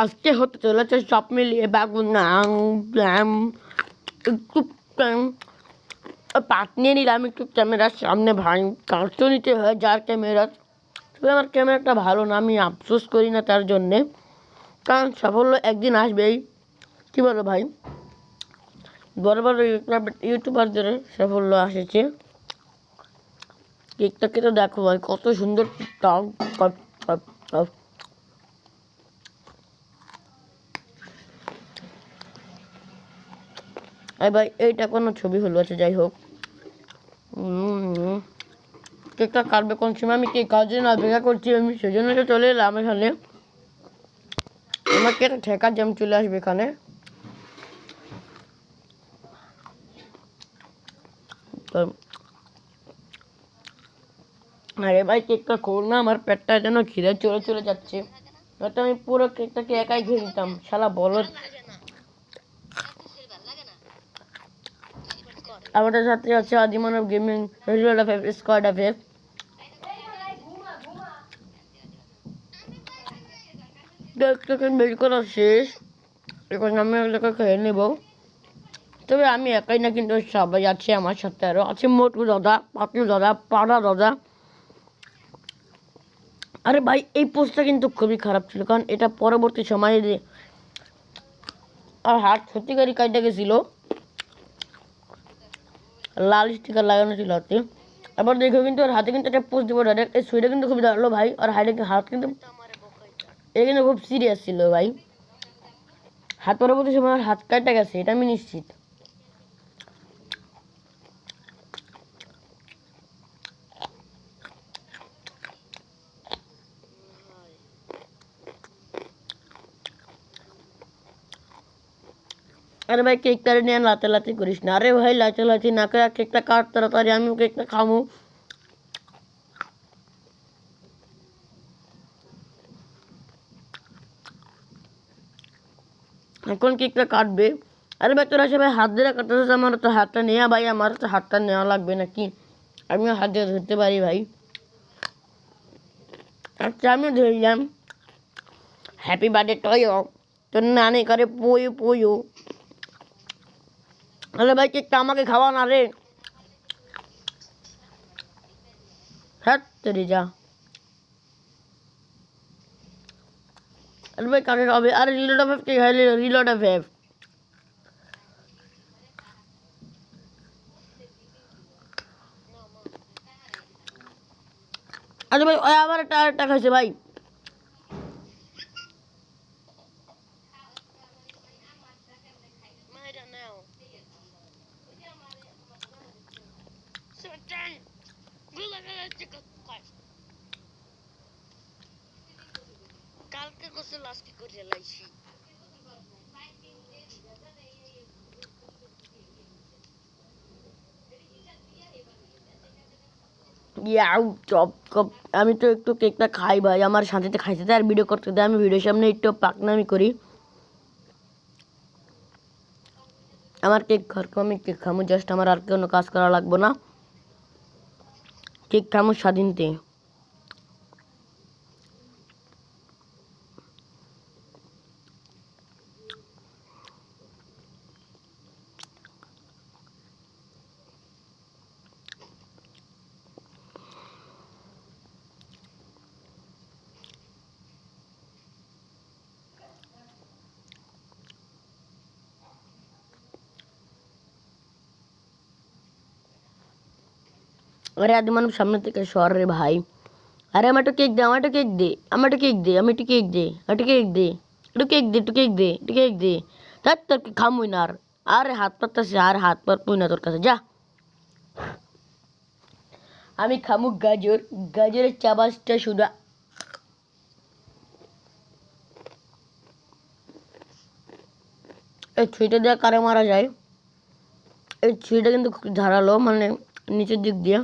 আজকে হতে চলেছে সব মিলিয়ে বেগুন একটু পাট নিয়ে নিলাম একটু ক্যামেরার সামনে ভাই, কাজও নিতে হয় যার ক্যামেরা। তবে আমার ক্যামেরাটা ভালো না, আমি আফসোস করি না তার জন্যে, কারণ সাফল্য একদিন আসবেই। কী বলো ভাই? বড় বড় ইউটিউবারদের সাফল্য এসেছে। কেকটাকে তো দেখো ভাই, কত সুন্দর টক টক টক টক। আর ভাই এইটা কোনো ছবি হলো, আছে যাই হোক। কেকটা কাটবে কোন সময়, আমি কেক কাটার জন্য অপেক্ষা করছি, আমি সেজন্য তো চলে এলাম এখানে। আমাকে একটা ঠেকা জ্যাম চলে আসবে এখানে। আরে ভাই কেকটা খোল না, আমার পেটটা যেন খিদে চলে চলে যাচ্ছে। নয়তো আমি পুরো কেকটাকে একাই খেয়ে নিতাম, শালা বলদ। আমাদের সাথে আছে আদিমানব gaming, reload F, squad F. কেকটাকে বের করা শেষ, এখন আমি এগুলোকে খেয়ে নেব। তবে আমি একাই না, কিন্তু সবাই আছে আমার সাথে, আরও আছে মোটু দাদা, পাতলু দাদা, পাড়া দাদা। আরে ভাই এই পোস্টটা কিন্তু খুবই খারাপ ছিল, কারণ এটা পরবর্তী সময়ে আর হাত সত্যিকারই কাটতে গেছিলো, লাল স্টিকার লাগানো ছিল হাতে। আবার দেখো কিন্তু ওর হাতে কিন্তু একটা পোস্ট দেবো ডাইরেক্ট, এই সুইটা কিন্তু খুবই দাঁড়ালো ভাই, আর হাত কিন্তু এটা কিন্তু খুব সিরিয়াস ছিল ভাই। হাত পরবর্তী সময় আর হাত কাটতে গেছে, এটা আমি নিশ্চিত। আরে ভাই কেকটা নিয়ে লাচালাচি করিস না, আরে ভাই লাচালাচি না করে কেকটা কাট তাড়াতাড়ি, আমিও কেকটা খামু। এখন কেকটা কাটবে। আরে ভাই তোরা সবাই হাত দিয়ে কাটতেছে, আমার তো হাতটা নেওয়া ভাই, আমার তো হাতটা নেওয়া লাগবে নাকি? আমিও হাত দিয়ে ধরতে পারি ভাই। আচ্ছা আমিও ধরলাম। হ্যাপি বার্থডে টয়ো, তোর নানি করে পুয়ো পুয়ো। আরে ভাই কেকটা আমাকে খাওয়া না রে, হ্যাঁ তোরে যা। আরে ভাই কাকে খাবে? আরে রিলোড অফ কে খাইলে? Reload of. আরে ভাই ওই আবার একটা খাইছে ভাই। কালকে গোসল আজকে করে লাইছি। ইয়াও চপ চপ। আমি তো একটু কেকটা খাই ভাই, আমার শান্তিতে খাইতে দেয় আর ভিডিও করতে দেয়, আমি ভিডিওর সামনে একটু পাকনামি করি। আমার কেক ঘরকে আমি কেক খামো, জাস্ট আমার আর কোনো কাজ করা লাগবে না, কেক খামো স্বাধীনতে। আরে আদিমানব সামনে থেকে সর রে ভাই। আরে আমার একটু কেক দে, আমার একটু কেক দে, আমার একটু কেক দে, আমি একটু কেক দে, একটু কেক দে, একটু কেক দে, একটু কেক দে, একটু কেক দে। তার তোর খামুই না আর। আরে হাত পাততেছে, আর হাত পাত পুই না তোর কাছে, যা। আমি খামু গাজর, গাজরের চাবাসটা শুধু। এই ছুরিটা দিয়ে কারে মারা যায়? এই ছুরিটা কিন্তু খুব ধারালো, মানে নিচের দিক দিয়ে।